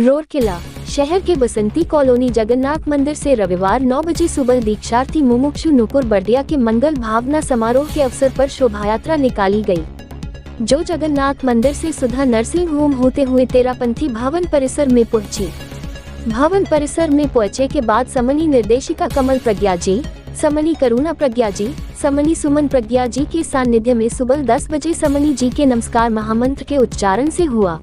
रोरकेला शहर के बसंती कॉलोनी जगन्नाथ मंदिर से रविवार 9 बजे सुबह दीक्षार्थी मुमुक्षु नुपुर बर्दिया के मंगल भावना समारोह के अवसर पर शोभायात्रा निकाली गई, जो जगन्नाथ मंदिर से सुधा नर्सिंग होम होते हुए तेरापंथी भवन परिसर में पहुंची। भवन परिसर में पहुंचे के बाद समनी निर्देशिका कमल प्रज्ञा जी, समनी करुणा प्रज्ञा जी, समनी सुमन प्रज्ञा जी के सानिध्य में सुबह 10 बजे समनी जी के नमस्कार महामंत्र के उच्चारण से हुआ।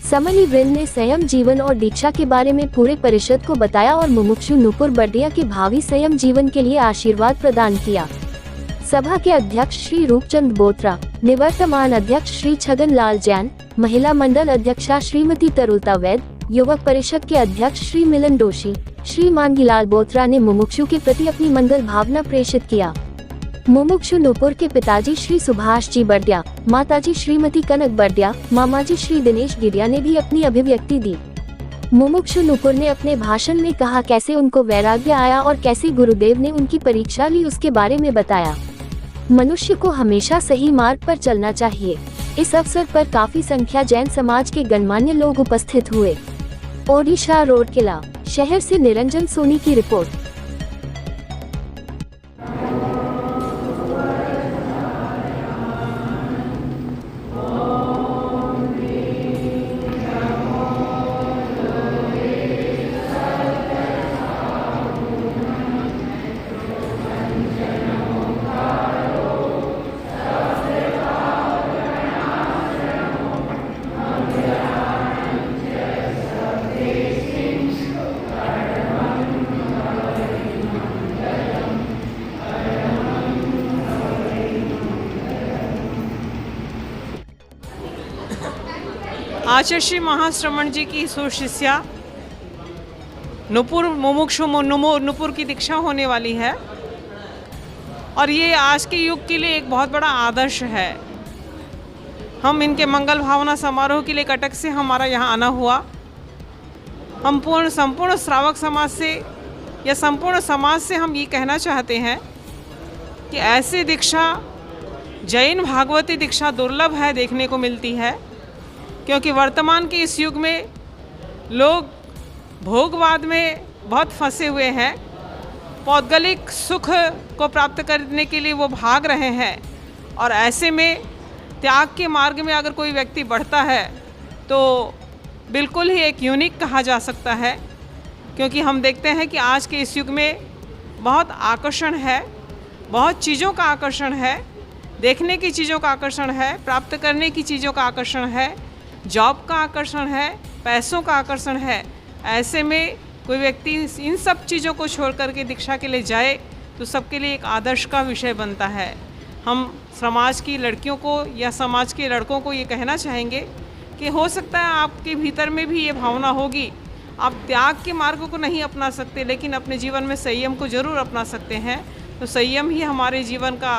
समनी वृंद ने संयम जीवन और दीक्षा के बारे में पूरे परिषद को बताया और मुमुक्षु नुपुर बर्दिया के भावी संयम जीवन के लिए आशीर्वाद प्रदान किया। सभा के अध्यक्ष श्री रूपचंद बोत्रा, निवर्तमान अध्यक्ष श्री छगन लाल जैन, महिला मंडल अध्यक्षा श्रीमती तरुलता वैद, युवक परिषद के अध्यक्ष श्री मिलन दोषी, श्री मांगीलाल बोत्रा ने मुमुक्षु के प्रति अपनी मंगल भावना प्रेषित किया। मुमुक्षु नुपुर के पिताजी श्री सुभाष जी बर्दिया, माताजी श्रीमती कनक बर्दिया, मामाजी श्री दिनेश गिरिया ने भी अपनी अभिव्यक्ति दी। मुमुक्षु नुपुर ने अपने भाषण में कहा कैसे उनको वैराग्य आया और कैसे गुरुदेव ने उनकी परीक्षा ली उसके बारे में बताया। मनुष्य को हमेशा सही मार्ग पर चलना चाहिए। इस अवसर पर काफी संख्या जैन समाज के गणमान्य लोग उपस्थित हुए। ओडिशा रोरकेला शहर से निरंजन सोनी की रिपोर्ट। आचार्य श्री महाश्रवण जी की सुशिष्या नुपुर मुमुक्षु नुपुर की दीक्षा होने वाली है और ये आज के युग के लिए एक बहुत बड़ा आदर्श है। हम इनके मंगल भावना समारोह के लिए कटक से हमारा यहाँ आना हुआ। हम संपूर्ण श्रावक समाज से या संपूर्ण समाज से हम ये कहना चाहते हैं कि ऐसी दीक्षा जैन भागवती दीक्षा दुर्लभ है, देखने को मिलती है, क्योंकि वर्तमान के इस युग में लोग भोगवाद में बहुत फंसे हुए हैं। पौद्गलिक सुख को प्राप्त करने के लिए वो भाग रहे हैं और ऐसे में त्याग के मार्ग में अगर कोई व्यक्ति बढ़ता है तो बिल्कुल ही एक यूनिक कहा जा सकता है, क्योंकि हम देखते हैं कि आज के इस युग में बहुत आकर्षण है, बहुत चीज़ों का आकर्षण है, देखने की चीज़ों का आकर्षण है, प्राप्त करने की चीज़ों का आकर्षण है, जॉब का आकर्षण है, पैसों का आकर्षण है। ऐसे में कोई व्यक्ति इन सब चीज़ों को छोड़ करके दीक्षा के लिए जाए तो सबके लिए एक आदर्श का विषय बनता है। हम समाज की लड़कियों को या समाज के लड़कों को ये कहना चाहेंगे कि हो सकता है आपके भीतर में भी ये भावना होगी, आप त्याग के मार्ग को नहीं अपना सकते लेकिन अपने जीवन में संयम को ज़रूर अपना सकते हैं। तो संयम ही हमारे जीवन का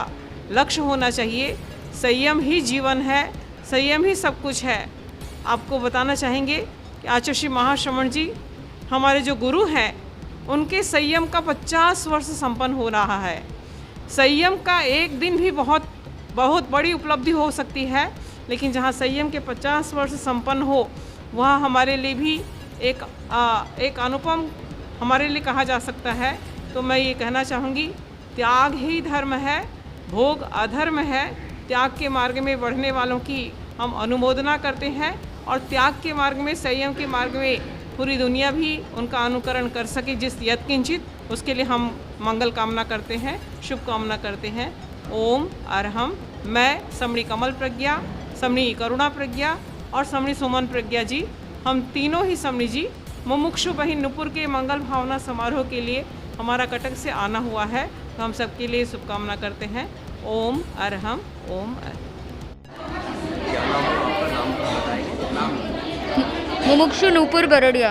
लक्ष्य होना चाहिए। संयम ही जीवन है, संयम ही सब कुछ है। आपको बताना चाहेंगे कि आचार्य श्री महाश्रवण जी हमारे जो गुरु हैं उनके संयम का 50 वर्ष संपन्न हो रहा है। संयम का एक दिन भी बहुत बड़ी उपलब्धि हो सकती है, लेकिन जहाँ संयम के 50 वर्ष संपन्न हो वह हमारे लिए भी एक अनुपम हमारे लिए कहा जा सकता है। तो मैं ये कहना चाहूँगी, त्याग ही धर्म है, भोग अधर्म है। त्याग के मार्ग में बढ़ने वालों की हम अनुमोदना करते हैं और त्याग के मार्ग में, संयम के मार्ग में पूरी दुनिया भी उनका अनुकरण कर सके जिस यत्किंचित, उसके लिए हम मंगल कामना करते हैं, शुभ कामना करते हैं। ओम अरहम। मैं समणी कमल प्रज्ञा, समणी करुणा प्रज्ञा और समणी सुमन प्रज्ञा जी, हम तीनों ही समणी जी मुमुक्षु बहिन नुपुर के मंगल भावना समारोह के लिए हमारा कटक से आना हुआ है। तो हम सबके लिए शुभकामना करते हैं। ओम अरहम। ओम अरहम। मुमुक्षु नुपुर बर्दिया।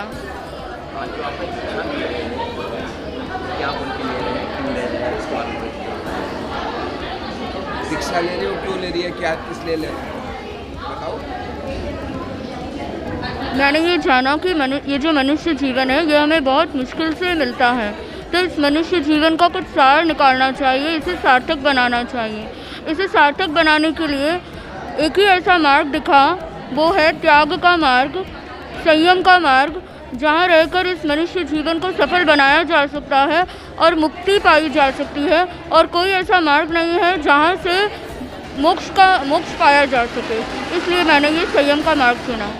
दीक्षा ले रही हो, क्यों ले रही है, क्या किस लिए ले रही है, बताओ। मैंने ये जाना कि ये जो मनुष्य जीवन है ये हमें बहुत मुश्किल से मिलता है, तो इस मनुष्य जीवन का कुछ सार निकालना चाहिए, इसे सार्थक बनाना चाहिए। इसे सार्थक बनाने के लिए एक ही ऐसा मार्ग दिखा, वो है त्याग का मार्ग। संयम का मार्ग, जहाँ रहकर इस मनुष्य जीवन को सफल बनाया जा सकता है और मुक्ति पाई जा सकती है, और कोई ऐसा मार्ग नहीं है जहाँ से मोक्ष पाया जा सके। इसलिए मैंने ये संयम का मार्ग चुना।